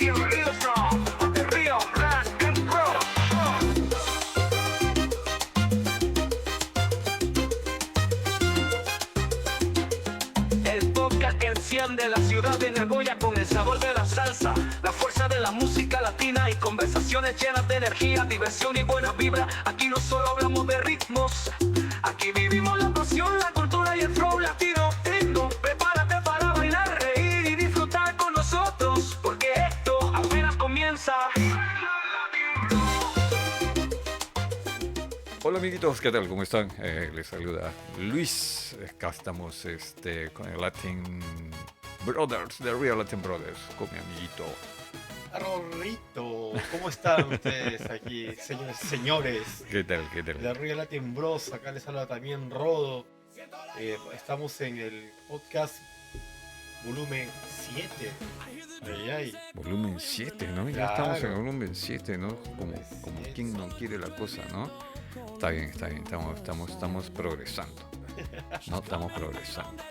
Bienvenidos a The Real Latin Bros. El podcast que enciende la ciudad de Nagoya con el sabor de la salsa, la fuerza de la música latina y conversaciones llenas de energía, diversión y buena vibra. Aquí no solo hablamos de ritmos, aquí vivimos la pasión, la cultura y el flow latino. Prepárate para bailar, reír y disfrutar con nosotros, porque esto apenas comienza. Hola amiguitos, ¿qué tal? ¿Cómo están? Les saluda Luis. Acá estamos con el Latin Brothers, The Real Latin Brothers, con mi amiguito. Rorrito, ¿cómo están ustedes aquí, señores? ¿Qué tal? ¿Qué tal? De Real Latin Bros, acá les habla también Rodo. Estamos en el podcast volumen 7. Ay. Volumen 7, ¿no? Ya Claro. estamos en el volumen 7, ¿no? Como quien no quiere la cosa, ¿no? Está bien, estamos progresando. No, estamos progresando.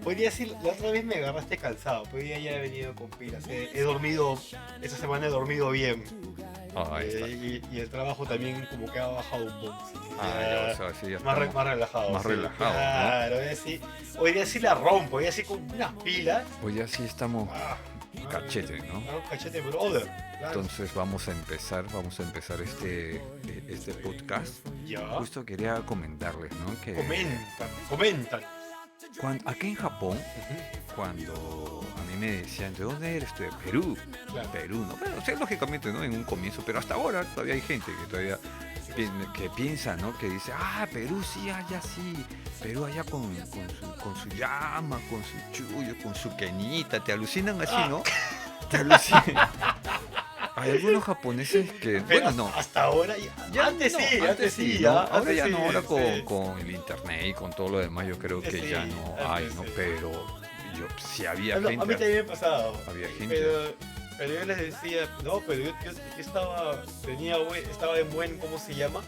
Podría decir, la otra vez me agarraste cansado, pero hoy día ya he venido con pilas. He dormido, esta semana he dormido bien. Ahí está. Y el trabajo también como que ha bajado un poco. Así que Ya, o sea, sí, ya más estamos. relajado. Más sí, relajado, ¿no? Claro, hoy día sí la rompo, hoy día sí con unas pilas. Pues ya sí estamos Ah, cachete, ¿no? Cachete brother. Claro. Entonces vamos a empezar este podcast. Ya. Justo quería comentarles, ¿no? Que Comentan. aquí en Japón, cuando a mí me decían, ¿de dónde eres tú? De Perú. Claro. Perú, ¿no? Bueno, o sea, lógicamente, ¿no? En un comienzo, pero hasta ahora todavía hay gente que todavía que piensa, ¿no? Que dice, Perú sí, allá sí. Perú allá con su llama, con su chullo, con su queñita. Te alucinan así, ¿no? Te alucinan. Hay algunos japoneses que, Pero bueno, no. hasta ahora ya. Antes sí, ¿no? ya. Ahora Antes ya sí, no, ahora sí. con el internet y con todo lo demás yo creo que Sí, ya no antes hay, ¿no? sí. Pero yo sí había A mí gente. también me ha pasado. Había gente. Pero yo les decía, no, pero yo estaba en buen, ¿cómo se llama?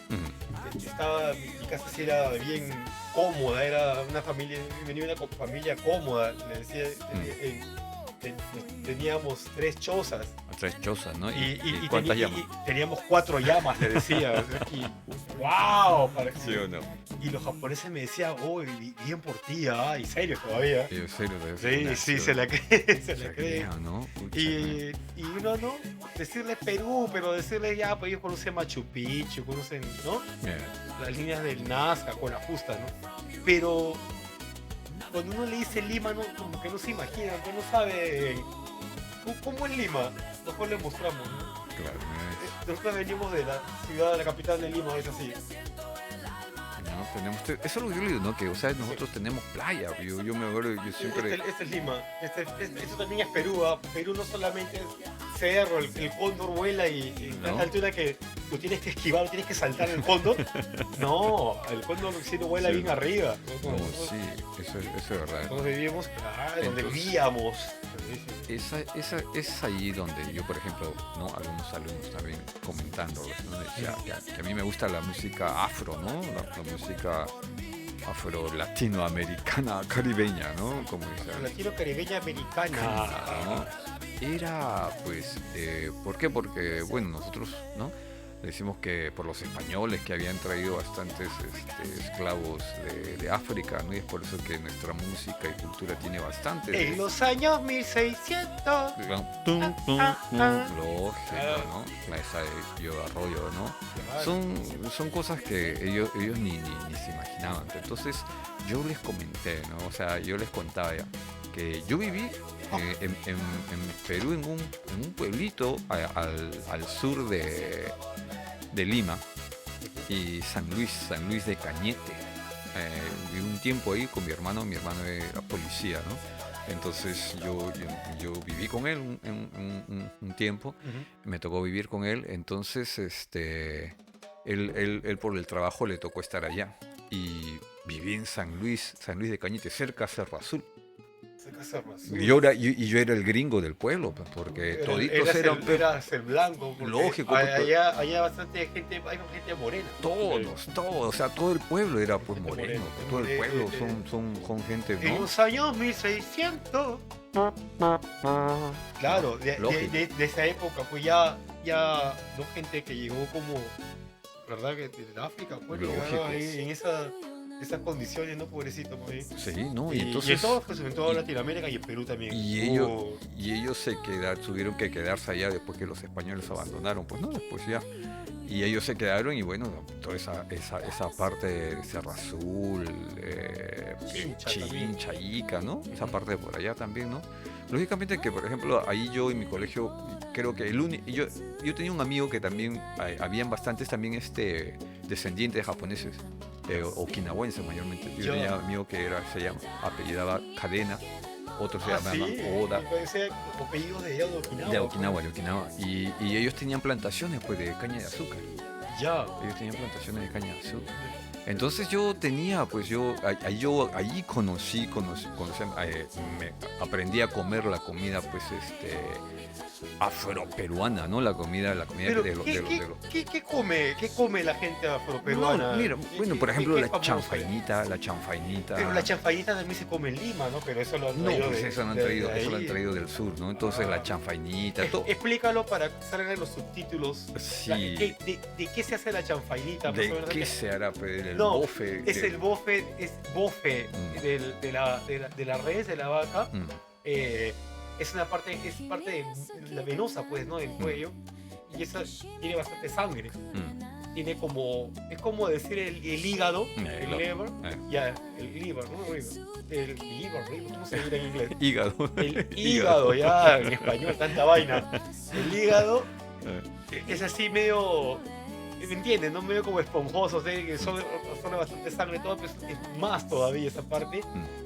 Mi casa sí era bien cómoda, era una familia, venía una familia cómoda, le decía, teníamos 3 chozas. 3 chozas, ¿no? Y cuántas llamas? teníamos 4 llamas, le decía. Y, ¡wow! ¿Sí o no? Y los japoneses me decían, oh, bien por ti, y serio todavía. En serio, Sí, se la cree, se la cree. creo, ¿no? Pucha, Y uno, ¿no? Decirle Perú, pero decirle ya, pues ellos conocen Machu Picchu, conocen, ¿no? mira, Las líneas del Nazca con la justa, ¿no? Pero cuando uno le dice Lima, ¿no? Como que no se imagina, no sabe cómo es Lima. Nosotros le mostramos, ¿no? claro, Nosotros venimos de la ciudad, de la capital de Lima, es así. ¿no? Eso es lo que yo le digo, ¿no? Que, o sea, nosotros tenemos playa, yo me acuerdo, yo siempre... Este es Lima, esto también es Perú, ¿ah? Perú no solamente es cerro, el cóndor vuela y ¿No? a la altura que lo tienes que esquivar, tienes que saltar el cóndor. No, el cóndor sí no vuela Sí. bien arriba. No, sí, eso es verdad. Nosotros vivíamos, claro, donde Entonces- vivíamos. Es ahí donde yo, por ejemplo, ¿no? Algunos alumnos también comentándoles, ¿no? Decía que a mí me gusta la música afro, ¿no? La música afro latinoamericana, caribeña, ¿no? Como dice. Latino caribeña americana. ¿No? Era, pues, ¿por qué? Porque, bueno, nosotros, ¿no? Decimos que por los españoles que habían traído bastantes esclavos de África, ¿no? Y es por eso que nuestra música y cultura tiene bastante. En los años 1600. Lógico, ¿no? Esa de Yo Arroyo, ¿no? Son cosas que ellos ni se imaginaban. Entonces yo les comenté, ¿no? O sea, yo les contaba ya que yo viví en Perú, en un pueblito al sur de Lima, y San Luis de Cañete. Viví un tiempo ahí con mi hermano era policía, ¿no? Entonces yo viví con él un tiempo, me tocó vivir con él, entonces él por el trabajo le tocó estar allá y viví en San Luis de Cañete, cerca a Cerro Azul. Casa Azul. Y yo era el gringo del pueblo, pues, porque toditos eran Eras el blanco. porque Lógico, pues, allá bastante gente, hay gente morena. todos, o sea, todo el pueblo era pues Gente moreno, morena, pues, todo el pueblo son gente, En ¿no? los años 1600. Claro, Lógico. de esa época, pues ya no gente que llegó como, ¿verdad? Que de África, pues Lógico. llegaron ahí en esas condiciones, ¿no? Pobrecito, pues. Sí, ¿no? Y, Y entonces en todo, pues, en toda Latinoamérica y en Perú también. y ellos tuvieron que quedarse allá después que los españoles abandonaron, pues no, después ya. Y ellos se quedaron y bueno, toda esa parte de Cerro Azul, Chincha, Ica, ¿no? Esa parte de por allá también, ¿no? Lógicamente que, por ejemplo, ahí yo en mi colegio, creo que yo tenía un amigo que también, habían bastantes también descendientes de japoneses, okinawenses mayormente. Yo tenía un amigo que apellidaba Cadena, otros se llamaban sí, Oda. ese apellido de allá de Okinawa. De Okinawa. Y ellos tenían plantaciones pues de caña de azúcar. Ya. Ellos tenían plantaciones de caña de azúcar. Entonces yo tenía, pues allí aprendí a comer la comida, pues afroperuana, ¿no? La comida Pero, de los... ¿qué come la gente afroperuana? No, mira, bueno, por ejemplo, ¿Qué la famoso hay? chanfainita. Pero la chanfainita también se come en Lima, ¿no? Pero eso lo han No, traído pues eso lo han traído, de eso lo han ahí. traído del sur, ¿no? Entonces la chanfainita, todo. Explícalo para que salgan los subtítulos. Sí. ¿De qué se hace la chanfainita? ¿De Más o menos, qué se hará? Pues, el No, bofe. es el bofe, de la res, de la vaca. Mm. Es parte de la venosa, pues, ¿no? Del cuello. Y esa tiene bastante sangre. Tiene es como decir el hígado, el liver, ya, el liver, ¿no? El liver, ¿cómo se dice en inglés? Hígado. El hígado, ya, en español, tanta vaina. El hígado es así medio, ¿me entiendes? ¿No? Medio como esponjoso, que son bastante sangre, todo, pues es más todavía esa parte.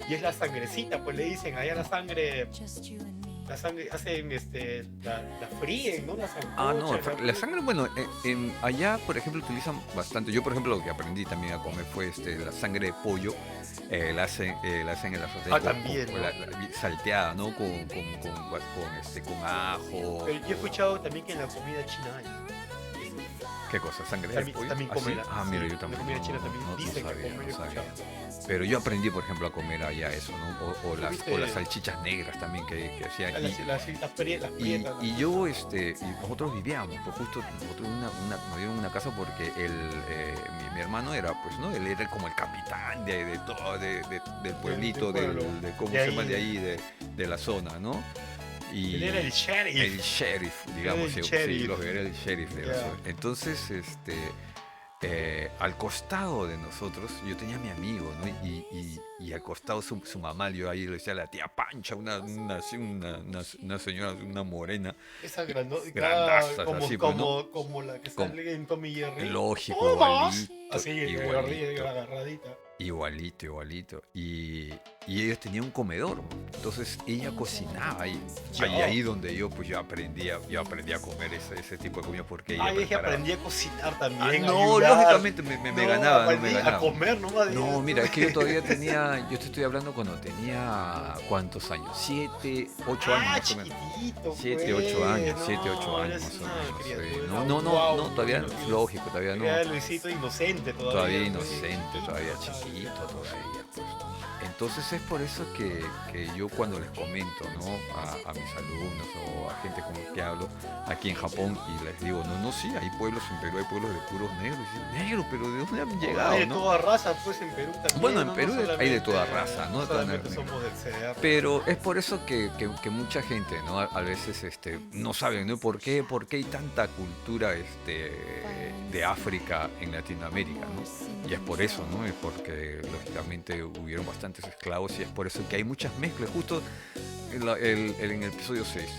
Y es la sangrecita, pues le dicen, allá la sangre hacen la fríen, ¿no? La sancocha, La sangre, bueno, allá, por ejemplo, utilizan bastante. Yo, por ejemplo, lo que aprendí también a comer fue la sangre de pollo. La hacen en la sartén también, ¿no? salteada, ¿no? Con ajo. Pero yo he escuchado también que en la comida china hay. ¿Qué cosa? ¿Sangre de También, pollo? también ¿Ah, come sí? Mira, yo tampoco. La comida china también no dicen sabía, que come, no yo he sabía. escuchado. Pero yo aprendí, por ejemplo, a comer allá eso, ¿no? O ¿Viste? las salchichas negras también que hacían. Las prietas. Y yo, y nosotros vivíamos, pues justo nosotros nos dieron una casa porque mi hermano era, pues, ¿no? Él era como el capitán de todo, del pueblito, del pueblo. de cómo De se llama ahí. de ahí, de la zona, ¿no? Y Él era el sheriff. el sheriff, digamos, El sí, sheriff. sí, los era el sheriff de la Ya. zona. Entonces, al costado de nosotros, yo tenía a mi amigo, ¿no? Y al costado su mamá, yo ahí le decía la tía Pancha, una señora, una morena, Esa grandazas, así, pues, ¿no? como la que Como- sale en Tommy Jerry. lógico, Tomas. igualito, Así, agarradita. igualito. Y ellos tenían un comedor, entonces ella cocinaba ahí. Ya. Ahí donde yo aprendí a comer ese tipo de comida porque ella Ay, es que preparaba. aprendí a cocinar también. a No, ayudar. lógicamente me ganaba, no me aprendí ganaba. a comer nomás. No, mira, es que yo todavía yo te estoy hablando cuando tenía, ¿cuántos años? 7, 8 años más o menos. Chiquitito. 7, pues, 8 años, no, 7, 8 años eres más o una menos. Sí. criatura, No, guau, todavía, no, lógico, todavía no. Era Luisito inocente todavía. Todavía pues. inocente, todavía chiquito, todavía. Pues, ¿no? Entonces es por eso que yo cuando les comento, ¿no? a mis alumnos o a gente con la que hablo aquí en Japón y les digo, no, sí, hay pueblos en Perú, hay pueblos de puros negros. Y dicen, negros, pero ¿de dónde han llegado? Hay de ¿no? toda raza, pues en Perú también. Bueno, en ¿no? Perú No hay de toda solamente- raza, ¿no? No solamente somos del CDR. Pero es por eso que mucha gente, ¿no? A veces no saben, ¿no? ¿Por qué hay tanta cultura de África en Latinoamérica, ¿no? Y es por eso, ¿no? Es porque lógicamente hubieron bastantes esclavos y es por eso que hay muchas mezclas. Justo en el episodio 6,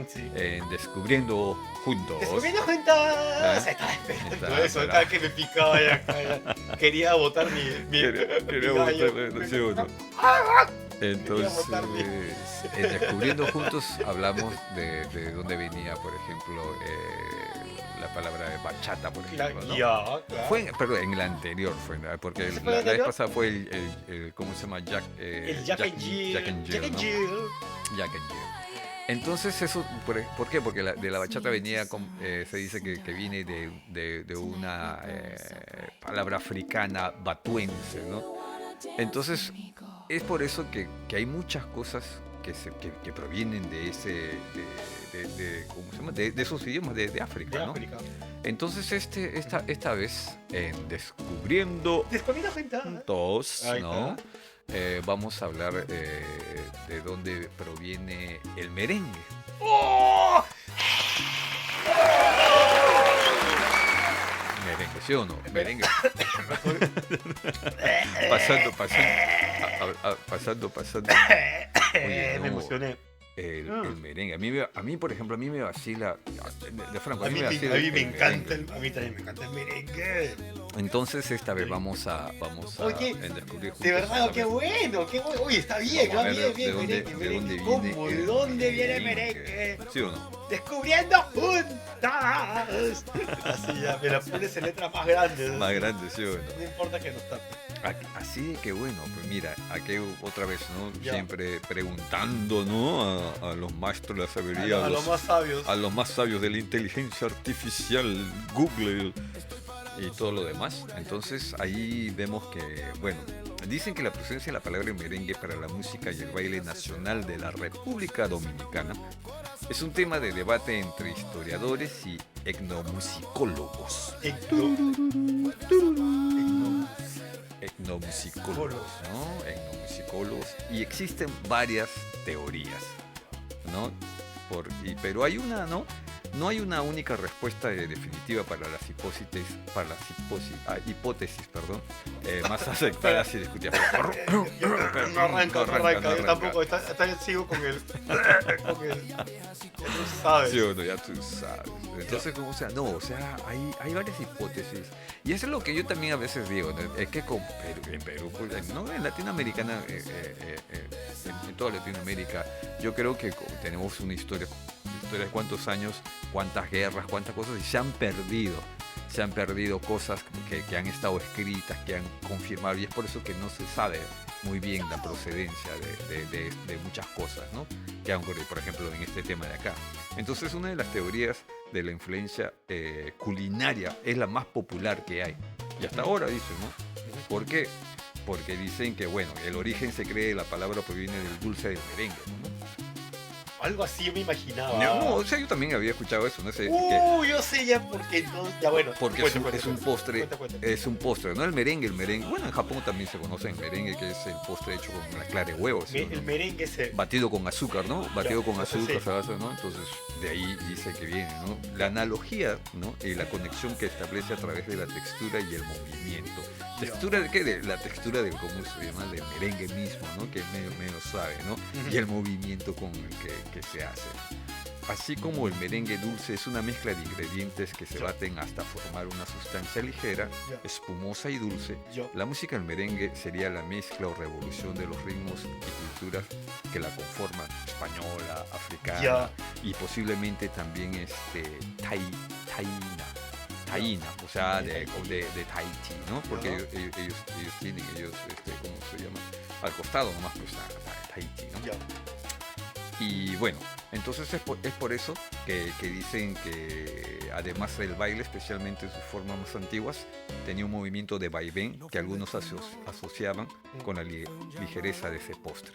Sí. en Descubriendo Juntos. Descubriendo juntas. Estaba esperando eso, estaba que me picaba ya. Quería botar mi Quería gallo. botar, ¿sí o no? Entonces, tarde. en Descubriendo Juntos hablamos de dónde venía, por ejemplo, la palabra de bachata, por ejemplo, ¿no? Ya, claro. Pero en el anterior fue, ¿no? Porque ¿Ese la fue el vez anterior? pasada fue ¿cómo se llama? El Jack and Jill. Jack and Jill, Jack and ¿no? Jill. Jack and Jill. Entonces eso, ¿por qué? Porque de la bachata venía, se dice que viene de una palabra africana batuense, ¿no? Entonces es por eso que hay muchas cosas que provienen de ¿cómo se llama? De esos idiomas de África, De ¿no? África. Entonces esta vez en Descubriendo Descubriendo gente. Juntos, Ahí ¿no? está. Vamos a hablar de dónde proviene el merengue. ¡Oh! Merengue, ¿sí o no? Merengue. Pasando. Oye, Me no, emocioné. el merengue. A mí, por ejemplo, a mí me vacila. De Franco, A mí, me vacila a mí me el encanta, merengue. a mí también me encanta el merengue. Entonces esta vez vamos a Oye, en descubrir juntos De verdad, esta qué vez. bueno, qué bueno. Oye, está bien, Vamos a está ver bien, de bien, dónde merengue, viene merengue. ¿Cómo? ¿De el dónde viene el merengue? ¿Sí o no? Descubriendo juntas. Así ya, me la pones en letras más grandes. Más grande, ¿sí o no? No importa que nos tape. Así que bueno, pues mira, aquí otra vez, ¿no? Ya. Siempre preguntando, ¿no? A los maestros de la sabiduría, A los más sabios. a los más sabios de la inteligencia artificial, Google y todo lo demás. Entonces ahí vemos que, bueno, dicen que la presencia de la palabra merengue para la música y el baile nacional de la República Dominicana es un tema de debate entre historiadores y etnomusicólogos. Etnomusicólogos, ¿no? Etnomusicólogos. Y existen varias teorías, ¿no? Pero hay una, ¿no? No hay una única respuesta definitiva para las hipótesis, perdón, más aceptadas y discutidas. No arranca. Yo tampoco, sigo con el. Ya tú sabes. Sí, bueno, ya tú sabes. Entonces, como sea, no, o sea, hay varias hipótesis. Y eso es lo que yo también a veces digo, ¿no? Es que en Perú, pues, ¿no? En Latinoamericana, en toda Latinoamérica, yo creo que tenemos una historia de cuántos años, cuántas guerras, cuántas cosas, y se han perdido cosas que han estado escritas, que han confirmado, y es por eso que no se sabe muy bien la procedencia de muchas cosas, ¿no? Que han ocurrido, por ejemplo, en este tema de acá. Entonces, una de las teorías de la influencia culinaria es la más popular que hay. Y hasta ahora dicen, ¿no? ¿Por qué? Porque dicen que, bueno, el origen se cree, la palabra proviene del dulce del merengue, ¿no? Algo así yo me imaginaba. No, o sea, yo también había escuchado eso, no sé. Yo sé ya porque entonces. Ya bueno. Porque cuenta, es un postre, cuenta. es un postre, ¿no? El merengue, bueno, en Japón también se conoce el merengue, que es el postre hecho con la clara de huevos, ¿sí? El merengue ese. Batido con azúcar, ¿no? Batido con azúcar, sí. se basa, ¿no? Entonces, de ahí dice que viene, ¿no? La analogía, ¿no? Y la conexión que establece a través de la textura y el movimiento. ¿Textura de qué? De la textura del, ¿cómo se llama? Del merengue mismo, ¿no? Que es medio suave, ¿no? Y el movimiento con el que se hace. Así como el merengue dulce es una mezcla de ingredientes que se baten hasta formar una sustancia ligera, espumosa y dulce, la música del merengue sería la mezcla o revolución de los ritmos y culturas que la conforman, española, africana y posiblemente también taína, o sea, de Tahití, ¿no? Porque ellos tienen, ¿cómo se llama? Al costado nomás, pues, Tahití, ¿no? Y bueno, entonces es por eso que dicen que además del baile, especialmente en sus formas más antiguas, tenía un movimiento de vaivén que algunos asociaban con la ligereza de ese postre.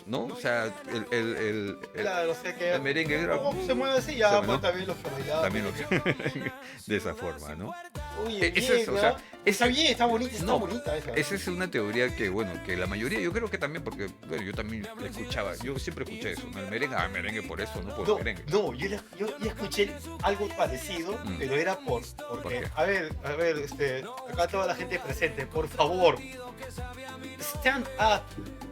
¿No? O sea, Claro, sé que. el merengue era. ¿Cómo se mueve así? Ya, ¿no? pues también los que bailaban. También de esa forma, ¿no? Oye, Esa es, bien, o sea, ¿no? Está bien, está bonita, está no, bonita esa. Esa es una teoría que, bueno, que la mayoría, yo creo que también, porque bueno, yo también escuchaba, yo siempre escuché eso, ¿no? El merengue por eso, no por el merengue. No, yo ya escuché algo parecido, pero era porque, ¿Por qué? a ver, acá toda la gente presente, por favor, stand up,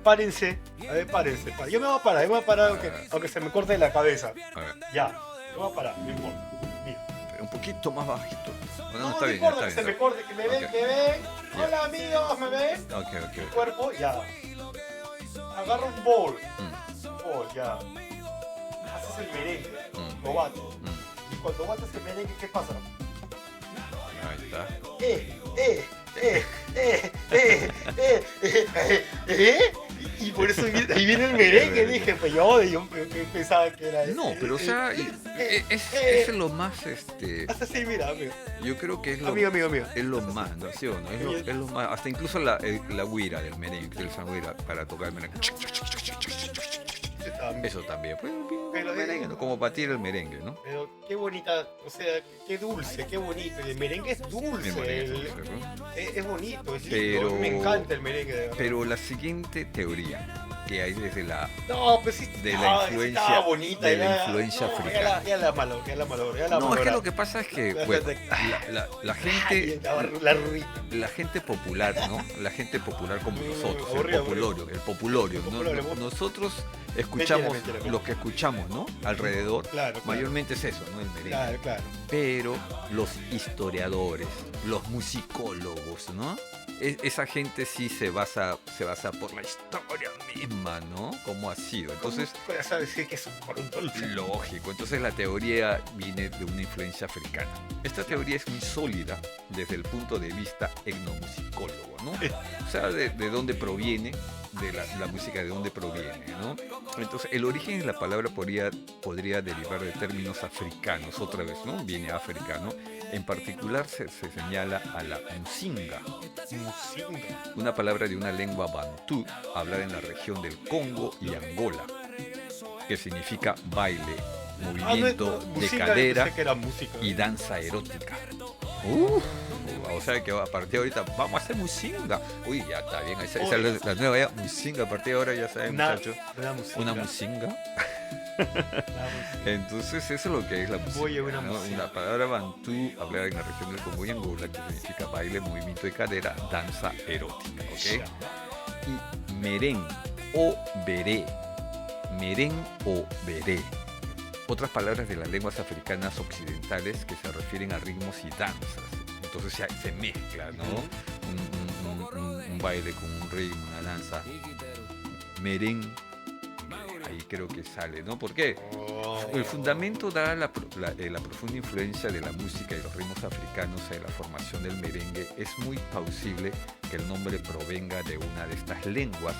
párense, a ver, párense. Yo me voy a parar aunque se me corte la cabeza. A ver, Ya, me voy a parar, no importa. Mira. pero un poquito más bajito. Bueno, No, está no bien, importa está que se bien. me corte, que me ven, Ok. que ven. Ya. Hola amigos, ¿me ven? Ok. Cuerpo, ya. agarra un bowl, Mm, ya. Haces el merengue, Mm. lo bates. mm. Y cuando bates el merengue, ¿qué pasa? Ahí está. Eh, eh, eh, eh, eh, eh, eh. Y por eso ahí viene el merengue, dije, pues yo pensaba que era... No, pero o sea, es lo más, Hasta así, mira, amigo. yo creo que es lo, Amigo. es lo más, ¿no? ¿Sí o no? Es lo más, hasta incluso la güira del merengue, el güira para tocar el merengue. Eso también, pues, Pero, merengue, ¿no? Como batir el merengue, ¿no? Pero qué bonita, o sea, qué dulce, qué bonito. Y el merengue es dulce, El merengue, ¿no? es bonito, es lindo. Pero- Me encanta el merengue, de verdad. Pero la siguiente teoría que hay desde la No, pues sí, de la estaba influencia- bonita. de la ya- influencia no, africana. Ya la malogró, ya la No, es que malogró. lo que pasa es que, bueno, la gente, La ruita. la gente popular, ¿no? La gente popular como nosotros, Aburrido, el populorio, ¿no? Populorio, ¿no? Nosotros escuchamos Mentira. lo que escuchamos, ¿no? Alrededor, Claro. mayormente es eso, ¿no? El merengue. Claro. Pero los historiadores, los musicólogos, ¿no? Esa gente sí se basa por la historia misma, ¿no? Cómo ha sido. Entonces, Puedes decir que es un dulce. lógico. Entonces la teoría viene de una influencia africana. Esta teoría es muy sólida desde el punto de vista etnomusicólogo, ¿no? O sea, de dónde proviene, de la música, de dónde proviene, ¿no? Entonces, el origen de la palabra podría derivar de términos africanos, otra vez, ¿no? Viene africano. En particular se señala a la musinga, una palabra de una lengua bantú hablada en la región del Congo y Angola, que significa baile, movimiento de cadera Que era música. y danza erótica. O sea que a partir de ahorita vamos a hacer musinga. Uy, ya está bien, esa es la nueva ya, musinga. A partir de ahora ya saben, muchachos, una musinga. Entonces eso es lo que es la música. Oye, una ¿no? música. La palabra bantú hablada en la región del Congo y Angola, que significa baile, movimiento de cadera, danza erótica, ¿ok? Y merén o beré, otras palabras de las lenguas africanas occidentales que se refieren a ritmos y danzas. Entonces se mezcla, ¿no? Un baile con un ritmo, una danza. Merén, ahí creo que sale, ¿no? ¿Por qué? El fundamento da la profunda influencia de la música y los ritmos africanos en la formación del merengue. Es muy plausible que el nombre provenga de una de estas lenguas,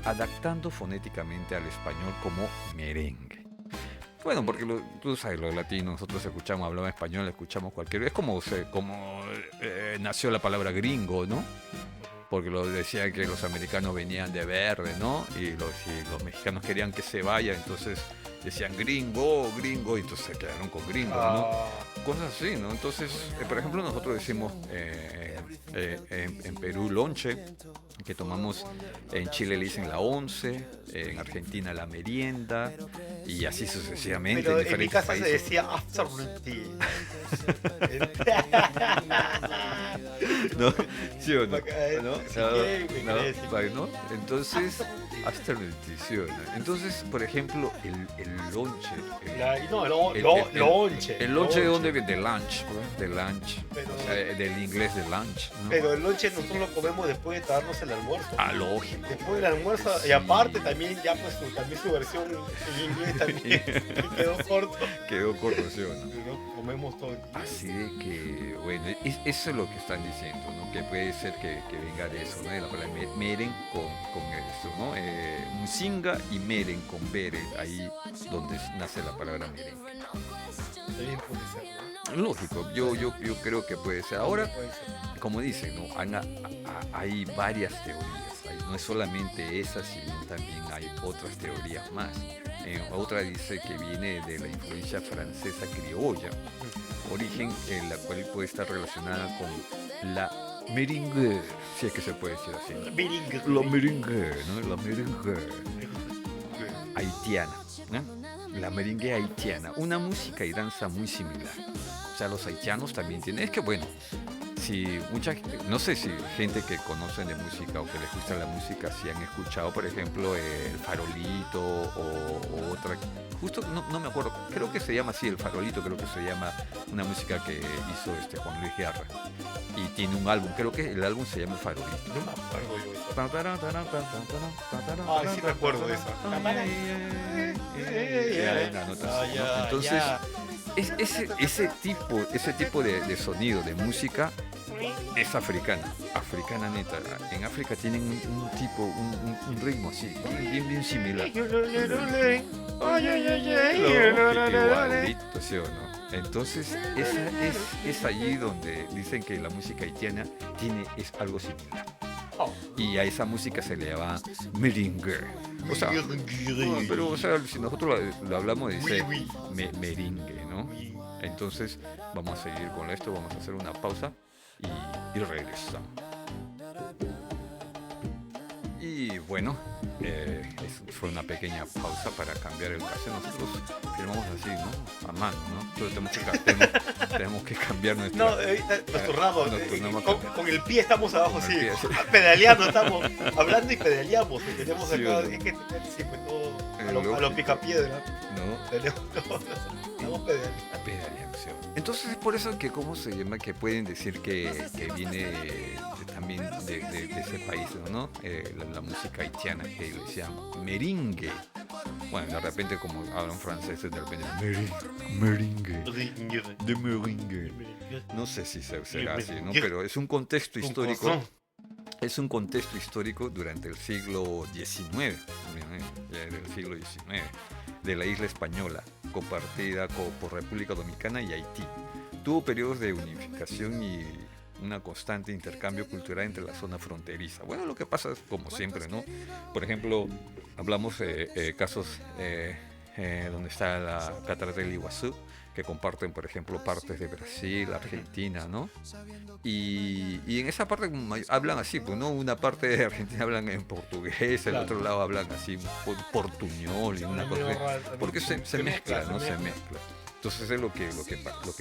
adaptando fonéticamente al español como merengue. Bueno, porque tú sabes, los latinos, nosotros escuchamos, hablamos español, escuchamos cualquier... Es como nació la palabra gringo, ¿no? Porque lo decían que los americanos venían de verde, ¿no? Y los mexicanos querían que se vaya, entonces decían gringo, y entonces se quedaron con gringo, ¿no? Cosas así, ¿no? Entonces, por ejemplo, nosotros decimos en Perú lonche, que tomamos, en Chile le dicen la once, en Argentina la merienda, y así sucesivamente. Pero en en mi diferentes casa países. se decía afternoon tea. ¿No? ¿Sí o no? ¿No? Si quieren, me crees, si Vale, ¿no? Entonces, afternoon tea, ¿sí o no? Entonces, por ejemplo, el lonche. Lonche. ¿El lonche de dónde viene? De lunch, pues, de lunch. Pero- O sea, del inglés de lunch, ¿no? Pero el lonche nosotros lo comemos después de darnos el almuerzo. Ah, lógico. Después del almuerzo, Sí. y aparte también ya pues también su versión en inglés también quedó corto. Quedó corto, ¿sí o no? Pero comemos todo el día. Así de que, bueno, eso es lo que están diciendo, ¿no? Que puede ser que venga de eso, ¿no? De la palabra meren con eso, ¿no? Musinga y meren con bere, ahí donde nace la palabra merengue. También puede ser, ¿no? Lógico, yo creo que puede ser. Ahora, Puede ser. como dicen, ¿no? Hay varias teorías. No es solamente esa, sino también hay otras teorías más. Otra dice que viene de la influencia francesa criolla, origen en la cual puede estar relacionada con la merengue, si es que se puede decir así. Merengue. La merengue, ¿no? La merengue haitiana, ¿no? La merengue haitiana, una música y danza muy similar. O sea, los haitianos también tienen... Es que bueno, si mucha gente, no sé si gente que conocen de música o que les gusta la música, si han escuchado, por ejemplo, El Farolito o otra, justo no me acuerdo, creo que se llama así, El Farolito, creo que se llama una música que hizo Juan Luis Guerra. Y tiene un álbum, creo que el álbum se llama El Farolito. No me acuerdo yo de eso. Ay, sí me acuerdo de esa. Entonces, ese tipo de sonido, de música, es africana neta. En África tienen un tipo, un ritmo así, bien similar. Igualito, ¿sí o no? Entonces, es allí donde dicen que la música haitiana es algo similar. Y a esa música se le llama merengue. O sea, pero o sea, si nosotros lo hablamos, dice merengue, ¿no? Entonces, vamos a seguir con esto, vamos a hacer una pausa y regresamos. Y bueno, fue una pequeña pausa para cambiar el cassette. Nosotros firmamos así, ¿no? A mano, ¿no? Entonces tenemos que cambiar nos turnamos. Con el pie estamos abajo, sí. Pie, sí. Pedaleando estamos, hablando y pedaleamos. Tenemos acá, es que siempre todo a los picapiedra. ¿No? Estamos pedaleando. Entonces es por eso que, ¿cómo se llama? Que pueden decir que viene también de ese país, ¿no? La música haitiana, que le decían merengue. Bueno, de repente, como hablan franceses, de repente merengue. De merengue. No sé si será así, ¿no? Pero es un contexto histórico. Es un contexto histórico durante el siglo XIX, del siglo XIX, de la isla española, compartida por República Dominicana y Haití. Tuvo periodos de unificación y una constante intercambio cultural entre la zona fronteriza. Bueno, lo que pasa es como siempre, ¿no? Por ejemplo, hablamos de casos donde está la Cataratas del Iguazú, que comparten, por ejemplo, partes de Brasil, Argentina, ¿no? Y en esa parte hablan así, pues, ¿no? Una parte de Argentina hablan en portugués, el otro lado hablan así, portuñol y una cosa así, porque se mezcla, ¿no? Se mezcla. Entonces es lo que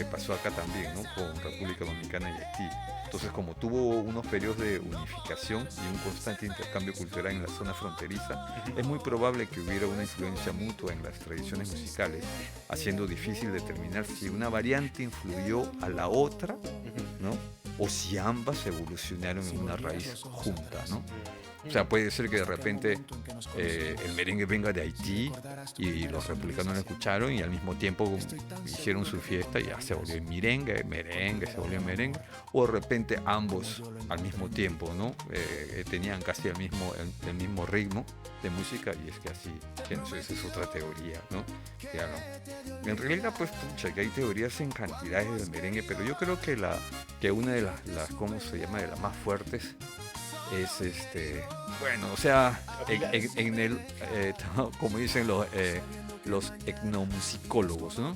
pasó acá también, ¿no? Con República Dominicana y Haití. Entonces, como tuvo unos periodos de unificación y un constante intercambio cultural en la zona fronteriza, es muy probable que hubiera una influencia mutua en las tradiciones musicales, haciendo difícil determinar si una variante influyó a la otra, ¿no? O si ambas evolucionaron en una raíz junta, ¿no? O sea, puede ser que de repente el merengue venga de Haití y los republicanos lo escucharon y al mismo tiempo hicieron su fiesta y ya se volvió merengue se volvió merengue. O de repente ambos al mismo tiempo, ¿no? Tenían casi el mismo ritmo de música, y es que así, que no sé, esa es otra teoría, ¿no? Claro. En realidad, pues, pucha, que hay teorías en cantidades del merengue, pero yo creo que una de las ¿cómo se llama? De las más fuertes es bueno, o sea, en el como dicen los etnomusicólogos, ¿no?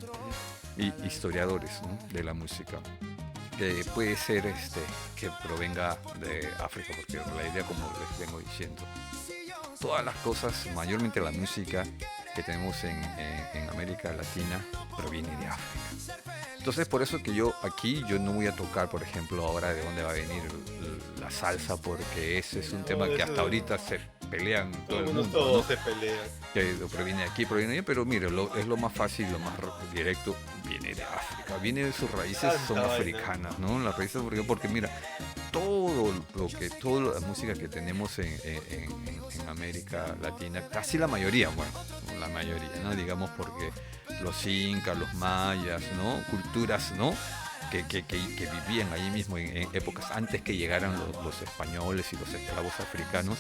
Y historiadores, ¿no? De la música, que puede ser que provenga de África, porque la idea, como les vengo diciendo, todas las cosas, mayormente la música que tenemos en América Latina, proviene de África. Entonces, por eso que yo no voy a tocar, por ejemplo, ahora de dónde va a venir la salsa, porque ese es un tema que hasta ahorita se pelean todo el mundo, todos, ¿no? se pelean. Que proviene de aquí, proviene de allá, pero mire, es lo más fácil, lo más directo, viene de África, viene de sus raíces, son africanas, ¿no? Las raíces, porque mira, toda la música que tenemos en América Latina, casi la mayoría, ¿no? Digamos, porque los incas, los mayas, ¿no? Culturas, ¿no? Que vivían ahí mismo en épocas antes que llegaran los españoles y los esclavos africanos,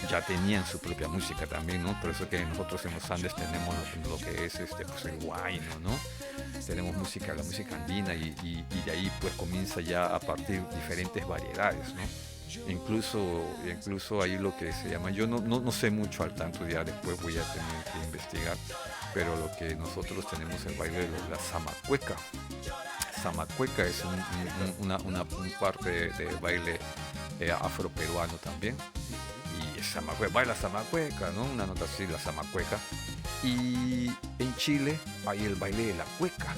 ya tenían su propia música también, ¿no? Por eso que nosotros en los Andes tenemos lo que es pues el huayno, ¿no? Tenemos la música andina, y de ahí pues comienza ya a partir diferentes variedades, ¿no? Incluso hay lo que se llama, yo no sé mucho al tanto, ya después voy a tener que investigar, pero lo que nosotros tenemos el baile de la zamacueca. Zamacueca es una parte de baile afroperuano también, y baila zamacueca, ¿no? Una nota así, la zamacueca. Y en Chile hay el baile de la cueca.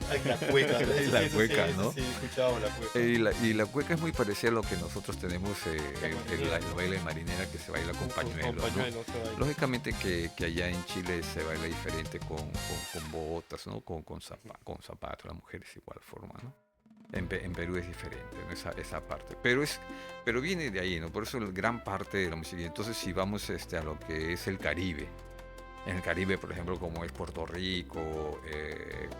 Ay, la cueca, ¿no? La Eso cueca, eso ¿no? Sí, escuchábamos la cueca. Y la cueca es muy parecida a lo que nosotros tenemos, marinera. el baile de marinera que se baila con pañuelos, ¿no? pañuelos, se baila. Lógicamente que allá en Chile se baila diferente con botas, ¿no? Con zapatos, las mujeres igual forma, ¿no? En Perú es diferente, ¿no? Esa parte. Pero viene de ahí, ¿no? Por eso gran parte de la música. Entonces si vamos a lo que es el Caribe, en el Caribe, por ejemplo, como es Puerto Rico,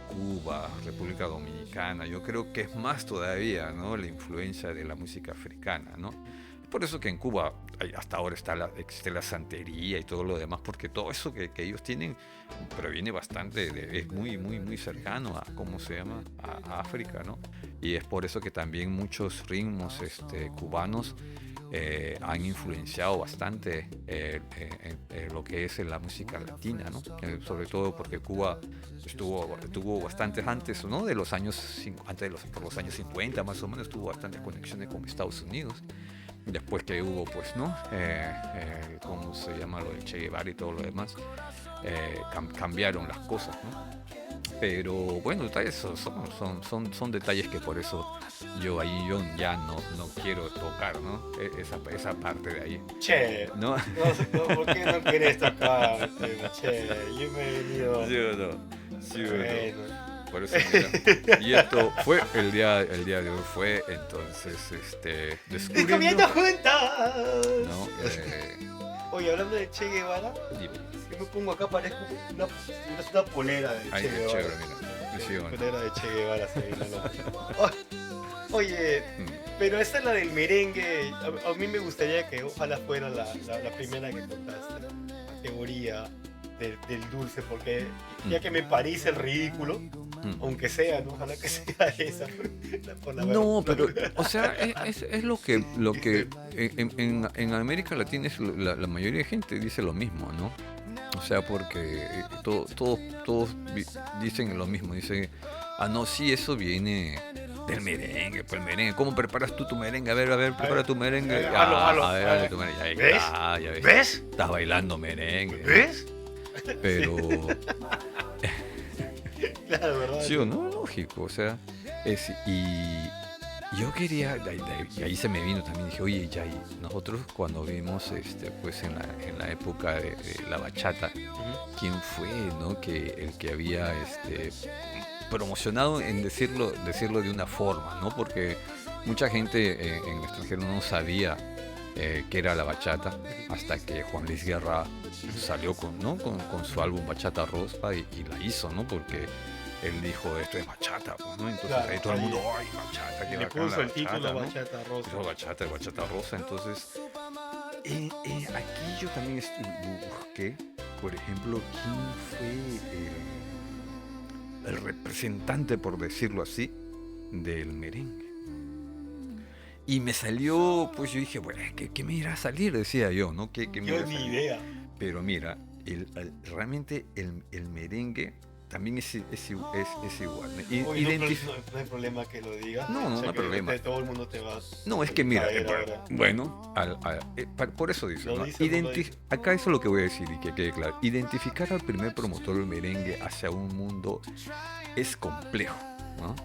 Cuba, República Dominicana, yo creo que es más todavía, ¿no? La influencia de la música africana, ¿no? Por eso que en Cuba hasta ahora existe la santería y todo lo demás, porque todo eso que ellos tienen proviene bastante, es muy, muy, muy cercano a, ¿cómo se llama?, a África, ¿no? Y es por eso que también muchos ritmos cubanos han influenciado bastante lo que es la música latina, ¿no? Sobre todo porque Cuba tuvo bastantes antes, ¿no? De los años, por los años 50 más o menos, tuvo bastantes conexiones con Estados Unidos. Después que hubo, pues, ¿no? ¿Cómo se llama? Lo del Che Guevara y todo lo demás, cambiaron las cosas, ¿no? Pero bueno, detalles son detalles que por eso yo ya no quiero tocar, ¿no? Esa parte de ahí, Che, ¿no? ¿por qué no querés tocar? Che, yo me he venido. ¿Sí o no? ¿Sí o no? Bueno. Por eso, mira, y esto fue el día de hoy fue entonces ¡Y comiendo juntas! ¿no? Oye, hablando de Che Guevara, Dime. si me pongo acá parezco una polera de Ay, Che qué Guevara. chévere, mira. Sí, Una bueno. polera de Che Guevara se viene loco. Oye, Mm. pero esta es la del merengue. A mí me gustaría que ojalá fuera la primera que contaste. La teoría del dulce, porque ya que me parece el ridículo, aunque sea, ¿no? Ojalá que sea esa. No, pero, o sea, es lo que en América Latina es la mayoría de gente dice lo mismo, ¿no? O sea, porque todos dicen lo mismo, dicen, no, sí, eso viene del merengue, pues el merengue. ¿Cómo preparas tú tu merengue? A ver, prepara tu merengue. A ver, tu merengue. ¿Ves? Ya ves. ¿Ves? Estás bailando merengue. ¿Ves? Pero, Claro, ¿verdad? sí o no, lógico, o sea, y yo quería, y ahí se me vino también, dije, oye, ya, y nosotros cuando vimos, pues en la época de la bachata, ¿quién fue, no? El que había, promocionado, en decirlo de una forma, ¿no? Porque mucha gente en el extranjero no sabía qué era la bachata hasta que Juan Luis Guerra salió con su álbum Bachata Rosa y la hizo, ¿no? Porque él dijo, esto es bachata, pues, ¿no? Entonces Claro, ahí todo el ahí mundo, ¡ay, bachata! le bacán puso la el título ¿no? Bachata Rosa. Hizo bachata Rosa. Entonces, aquí yo también busqué, por ejemplo, quién fue el representante, por decirlo así, del merengue. Y me salió, pues yo dije, bueno, ¿qué me irá a salir? Decía yo, ¿no? ¿Qué me irá Yo a ni salir? idea. Pero mira, realmente el merengue también es igual. ¿No? Oye, no hay problema que lo digas. No, no hay problema. Todo el mundo te va. No, es que mira, caer ahora. bueno, por eso dice, Lo ¿no? dice, no lo dice. Acá eso es lo que voy a decir y que quede claro. Identificar al primer promotor del merengue hacia un mundo es complejo, ¿no?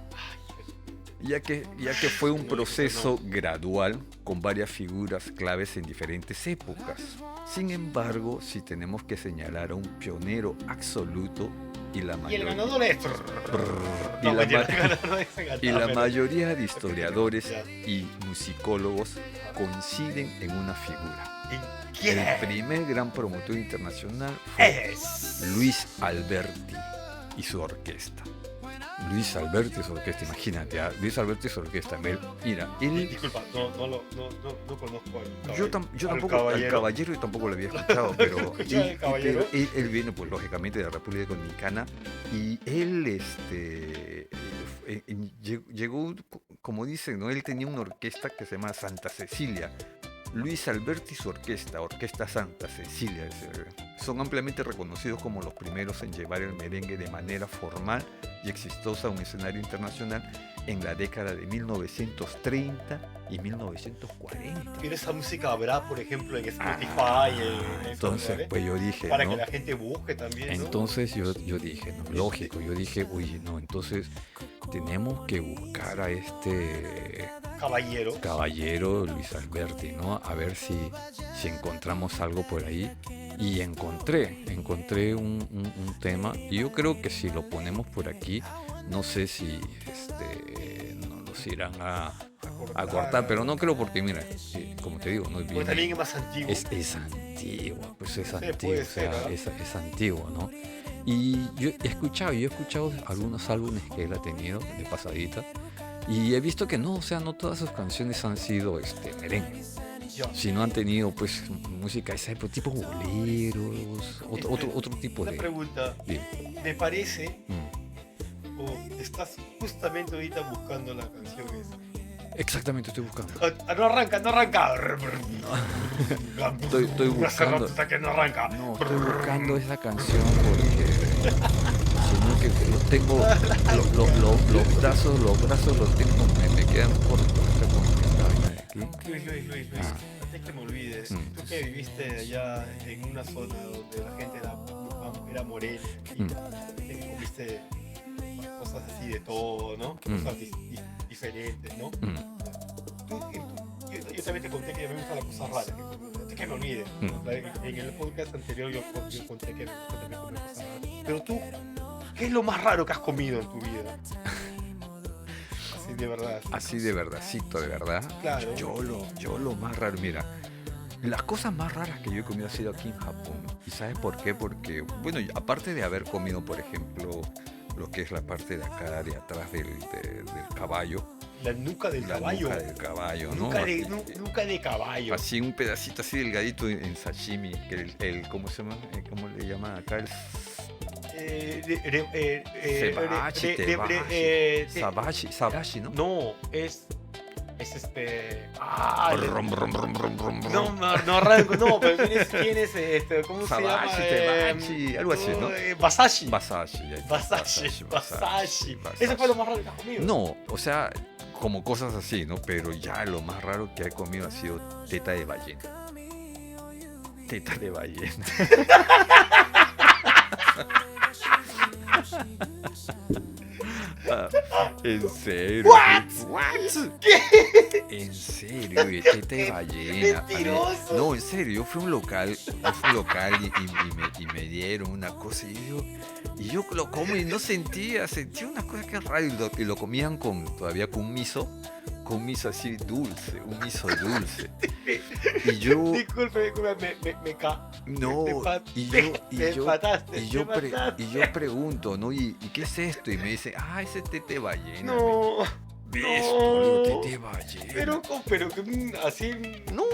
Ya que fue un proceso gradual con varias figuras claves en diferentes épocas. Sin embargo, si tenemos que señalar a un pionero absoluto y la Y el mayoría... ganador es. Y No, la mentira, ma- el ganador es el Y la ganador. mayoría de historiadores Ya. y musicólogos coinciden en una figura. ¿Y quién El primer gran promotor internacional fue es? Luis Alberti y su orquesta. Luis Alberti y su orquesta, imagínate, Luis Alberti y su orquesta. Mira, él... Disculpa, no conozco al Yo tampoco, al caballero tampoco lo había escuchado, pero, ¿Escuchado al caballero? pero él viene, pues lógicamente, de la República Dominicana, y él llegó, como dicen, ¿no? Él tenía una orquesta que se llama Santa Cecilia, Luis Alberti y su orquesta, Orquesta Santa Cecilia, son ampliamente reconocidos como los primeros en llevar el merengue de manera formal y exitosa a un escenario internacional en la década de 1930 y 1940. Pero esa música habrá, por ejemplo, en Spotify, Entonces, pues yo dije, para ¿no? que la gente busque también, ¿no? Entonces yo dije, no, lógico, yo dije, oye, no, entonces tenemos que buscar a este caballero Luis Alberti, ¿no? A ver si encontramos algo por ahí. Y encontré un tema, y yo creo que si lo ponemos por aquí, no sé si no los irán a cortar, pero no creo, porque mira, como te digo, no es bien, también es más antiguo. es antiguo, pues es Sí, antiguo, puede o sea, ser, ¿no? es antiguo, ¿no? Y yo he escuchado algunos álbumes que él ha tenido de pasadita, y he visto que no, o sea, no todas sus canciones han sido merengue, Ya. sino han tenido pues música de esa época, tipo boleros, otro tipo Una de... pregunta, Dime. ¿me parece Mm. o estás justamente ahorita buscando la canción esa? Exactamente, estoy buscando. No arranca. Estoy buscando. Hace rato está que no arranca. No, estoy buscando esa canción porque sino que lo tengo, los brazos los tengo, me quedan cortos acá con esta vaina de aquí. Luis, Ah. antes que me olvides, Mm. tú que viviste allá en una zona donde la gente era morena y que comiste cosas así de todo, ¿no? Cosas diferentes, ¿no? Yo también te conté que a mí me gustan las cosas raras, antes que me olvides. En el podcast anterior yo conté que me gusta también comer cosas raras. Pero tú, ¿qué es lo más raro que has comido en tu vida? Así de verdad. Así de verdadcito, de verdad. Claro. Yo lo más raro, mira, las cosas más raras que yo he comido ha sido aquí en Japón. ¿Y sabes por qué? Porque, bueno, aparte de haber comido, por ejemplo, lo que es la parte de acá, de atrás del caballo. La nuca del La caballo. nuca del caballo, ¿no? Nuca de caballo. Así un pedacito así delgadito en sashimi, que el ¿cómo se llama? ¿Cómo le llaman acá? El sabashi, ¿no? No, es Brum, brum, brum, brum, brum, brum. no arranco, no, pero tienes ¿cómo se llama? Sabashi, tebashi, algo así, ¿no? Basashi. Basashi. Eso fue lo más raro que has comido. No, o sea, como cosas así, ¿no? Pero ya lo más raro que he comido ha sido teta de ballena. Teta de ballena. En serio. What? ¿Qué? En serio, teta de ballena. Mentiroso. No, en serio, yo fui a un local y me dieron una cosa y yo lo como y no sentía una cosa que es rara y lo comían todavía con un miso así dulce, un miso dulce. Y yo... Disculpe, y yo pregunto, ¿no? ¿Y qué es esto? Y me dice, ese es tete de ballena. No. ¿Ves? No. Tete de ballena. Pero así. No,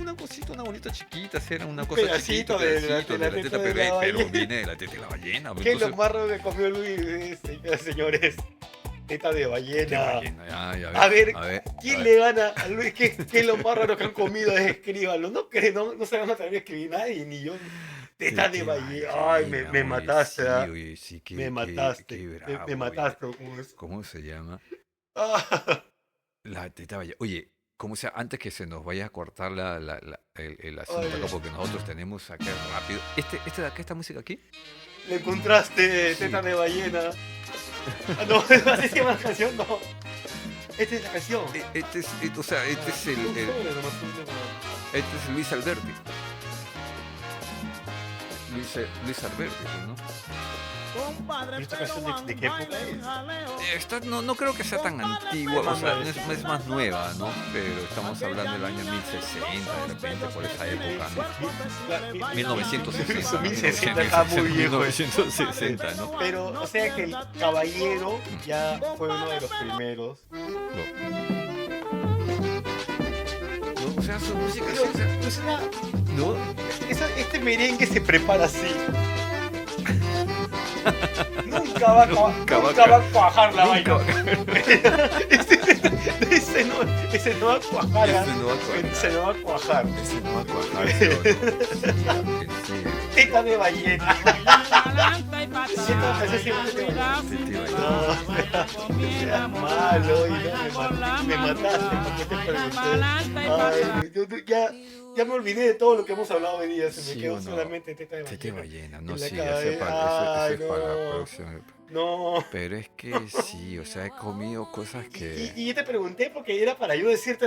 una cosita, una bolita chiquita, era una cosa pedacito chiquita, de la teta de la pero ballena. viene de la teta de la ballena. ¿Qué es lo entonces- más raro que comió Luis, señores? Teta de Teta de ballena. ballena, ya, A ver, a ¿quién ver. le gana a Luis? ¿Qué es lo más raro que han comido? Escríbalo. No se van a atrever a escribir nadie, ni yo. Teta de ballena. Ay, me oye, mataste, sí, ¿ah? oye, sí, Me mataste. qué Me bravo, mataste. oye. ¿Cómo se llama? Ah, La teta de ballena. Oye, como sea, antes que se nos vaya a cortar el asunto Ay. acá, porque nosotros tenemos acá rápido. ¿Este de acá, esta música aquí? le encontraste Sí. teta de ballena. No, así se llama la canción, no. Esta es la canción. Este es Luis Alberti. Luis Alberti, ¿no? ¿Y esta canción de qué época es? Esta no creo que sea tan antigua, o sea, es más nueva, ¿no? Pero estamos hablando del año 1060, de repente, por esa época, ¿no? 1960. 1060 está muy viejo. 1960, ¿no? Pero, o sea que el caballero ya fue uno de los primeros. O sea, su música, Pero, sí, o sea, o sea, ¿no? este merengue se prepara así. Nunca va a cuajar la Nunca vaina. Ese Ese no va a cuajar. Ese no va a cuajar. Ese no va a cuajar. Ese no va a cuajar, ¿sí o no? Sí, también, sí. Teta de ballena. Ese sí es de ballena. No, seas malo, y no, me mataste porque te pregunté. Ay, ya me olvidé de todo lo que hemos hablado hoy día. Se me Sí quedó o no. solamente teta de ballena. Teta de ballena, no, En la sí, cabeza. ese es para Ay, la no. próxima. No. Pero es que sí, o sea, he comido cosas que... Y yo te pregunté porque era para yo decirte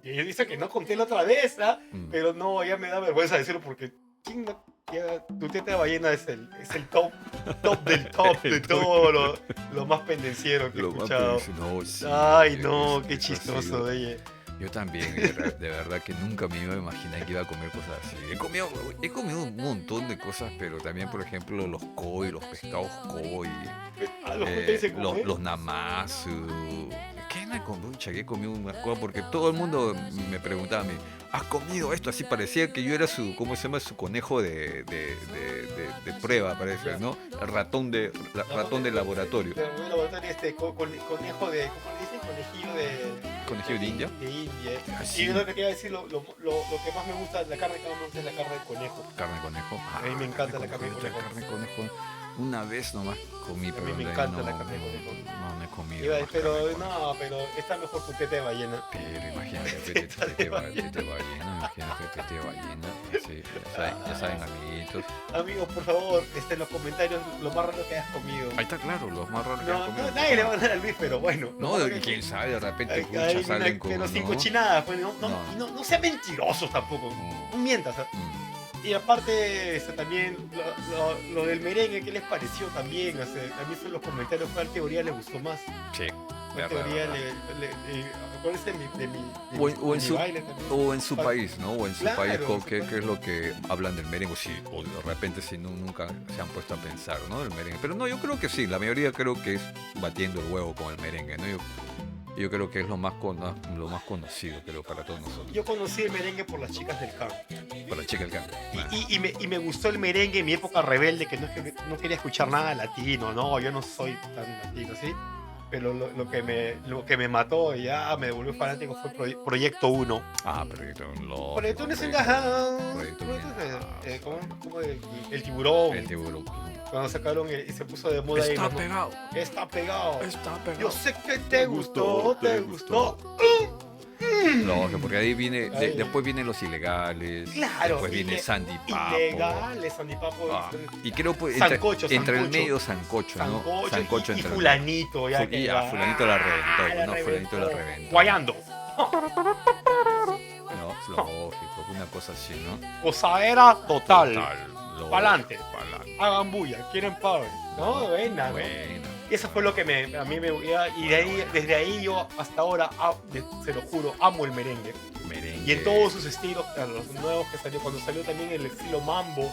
y yo dice que no conté la otra vez, ¿ah? Pero no, ya me da vergüenza decirlo porque tu teta de ballena es el top del top de todo lo más pendenciero que he Lo más escuchado. no, sí, Ay, no, qué eso ha chistoso sido- de ella. Yo también, de verdad que nunca me iba a imaginar que iba a comer cosas así. He comido un montón de cosas, pero también, por ejemplo, los koi, los pescados koi, Ah, los hoteles se comen. los namazu. ¿Qué me kombucha? ¿Qué comí unas cosas? Porque todo el mundo me preguntaba a mí, ¿has comido esto? Así parecía que yo era su, ¿cómo se llama? Su conejo de prueba, parece, ¿no? El ratón de laboratorio. El laboratorio conejo de, ¿cómo le dicen? Conejillo de... ¿Conejillo de India? De India. Así. Y yo lo que te iba a decir, lo que más me gusta, la carne que más me gusta es la carne de conejo. Carne de conejo. A mí me encanta la carne de conejo. Carne de conejo. Una vez nomás comí, pero mí me de ahí encanta la carne de conejo. No he comido. Iba a más decir, carne de pero conejo. no, pero está mejor tu teta de ballena. Pero imagínate, tete de ballena, imagínate tete de ballena. Sí, ya saben, amiguitos. Amigos, por favor, en los comentarios lo más raro que hayas comido. Ahí está claro, los más raros que han No, comido. nadie le va a dar al Luis, pero bueno. No, quién sabe, de repente pucha, salen con... pero sin ¿no? cochinadas, pues, No. no sean mentirosos tampoco. Mm. No mientas. Y aparte, también lo del merengue, ¿qué les pareció también? O sea, también son los comentarios, ¿cuál teoría les gustó más? Sí, ¿Cuál verdad, teoría verdad. acuérdense de mi O en mi su, baile también? o en su país, ¿no? O en su Claro, país, en su ¿qué país. es lo que hablan del merengue? Sí, o de repente si nunca se han puesto a pensar, ¿no? Del merengue. Pero no, yo creo que sí, la mayoría creo que es batiendo el huevo con el merengue, ¿no? Yo creo que es lo más conocido, creo, para todos nosotros. Yo conocí el merengue por las chicas del campo. Para la chica del campo. Y me gustó el merengue en mi época rebelde, que no quería escuchar nada latino, no, yo no soy tan latino, ¿sí? Pero lo que me mató y ya me volvió fanático fue Proyecto 1. Ah, Proyecto Uno. Proyecto 1 es en la... Proyecto ¿Cómo el tiburón? El tiburón. Cuando sacaron y se puso de moda ahí, Está ¿no? pegado. Está pegado. Está pegado. Yo sé que te gustó, te gustó. No, porque ahí viene, Ahí. después vienen los ilegales, Claro. después viene Sandy Papo. Ilegales, Sandy Papo. Y creo pues Sancocho, entre el sancocho. medio Sancocho, ¿no? Sancocho y entre el- fulanito. Ya, que Ya, fulanito la reventó, la no, fulanito la reventó. Guayando. No, es lógico, una cosa así, ¿no? Gozadera total. Lógico, Pa'lante. pa'lante. Hagan bulla, quieren power. No, buena, ¿no? Buena. Y eso fue lo que a mí me... Y desde ahí yo hasta ahora, se lo juro, amo el merengue. Merengue. Y en todos sus estilos, claro, los nuevos que salió, cuando salió también el estilo mambo,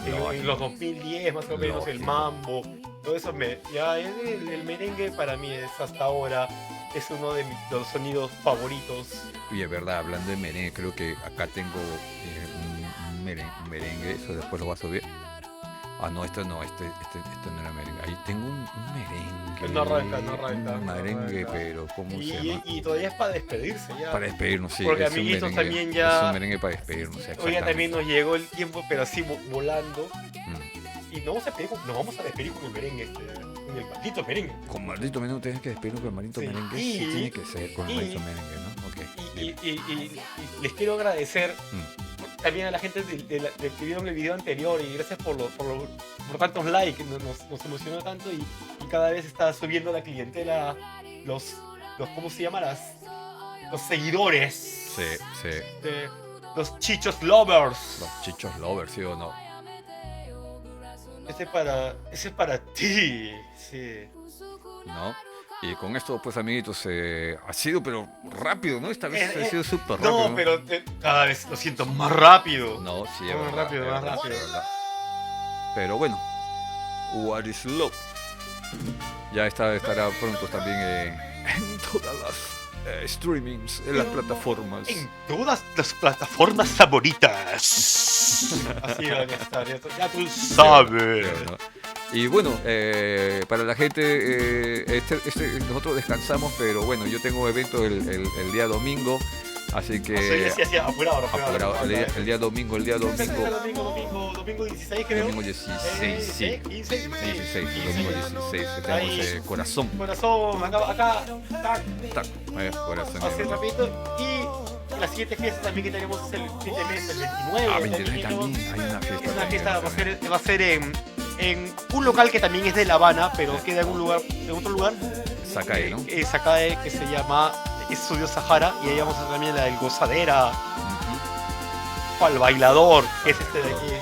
en los 2010 más o menos, el Lógico. mambo, todo eso el merengue para mí es hasta ahora, es uno de los sonidos favoritos. Y es verdad, hablando de merengue, creo que acá tengo un merengue, eso después lo voy a subir. Ah, no, esto no era merengue. Ahí tengo un merengue. No arranca. Un merengue, arranca. pero ¿cómo se llama? Y todavía es para despedirse ya. Para despedirnos, sí. Porque es un amiguitos merengue, también ya- Es un merengue para despedirnos, Hoy ya exactamente. también nos llegó el tiempo, pero así volando. Mm. Y nos vamos a despedir con el merengue, con el maldito merengue. Con maldito merengue tienes que despedirnos con el maldito Sí. merengue. Y- Sí, tiene que ser con el y- maldito merengue, ¿no? Ok. dime. Y les quiero agradecer Mm. también a la gente de que vieron el video anterior y gracias por tantos likes, nos emocionó tanto y cada vez está subiendo la clientela, los ¿cómo se llama? Los seguidores. Sí, sí. De los chichos lovers. Los chichos lovers, ¿sí o no? Ese es para ti. Sí. ¿No? Y con esto, pues, amiguitos, ha sido, pero rápido, ¿no? Esta vez ha sido súper rápido. No, pero cada vez lo siento más rápido. No, sí, es Más verdad, rápido, es más verdad, rápido. es verdad. Pero bueno, What is Love ya estará pronto también en todas las streamings, en las plataformas. En todas las plataformas favoritas. Así van a estar, ya tú sabes. Pero, ¿no? Y bueno, para la gente, nosotros descansamos, pero bueno, yo tengo evento el día domingo, así que... Sí, apurado. El día domingo. Domingo 16 creo. Domingo 16, sí. 15, Domingo 16, tenemos Corazón. Corazón, acá, Tac, Corazón. así rapidito. Y la siguiente fiesta también que tenemos es el fin de mes, el 29. Ah, 29 también, hay una fiesta. Es una también, fiesta, va a ser en un local que también es de La Habana, pero queda en otro lugar. Sacae, ¿no? Sacae, que se llama Estudio Sahara, y ahí vamos a hacer también la del Gozadera, para el bailador, que es este de aquí.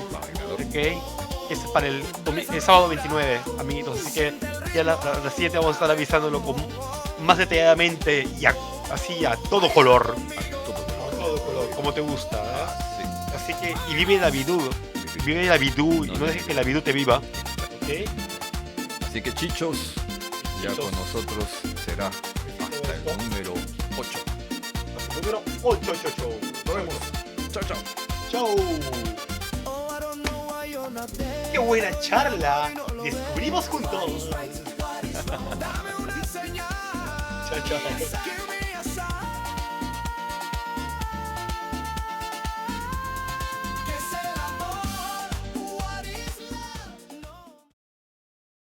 Okay. Ese es para el sábado 29, amiguitos. Así que ya la siguiente vamos a estar avisándolo más detalladamente y así a todo color. A todo color, como te gusta, ¿verdad? Sí. Así que, y vive la vidú. Vive la vidú y no dejes que la vidú te viva. ¿Okay? Así que chichos, ya con nosotros será hasta el número 8. Número 8. Nos vemos. Chao, chao. Chau. Qué buena charla. Descubrimos juntos. Chao.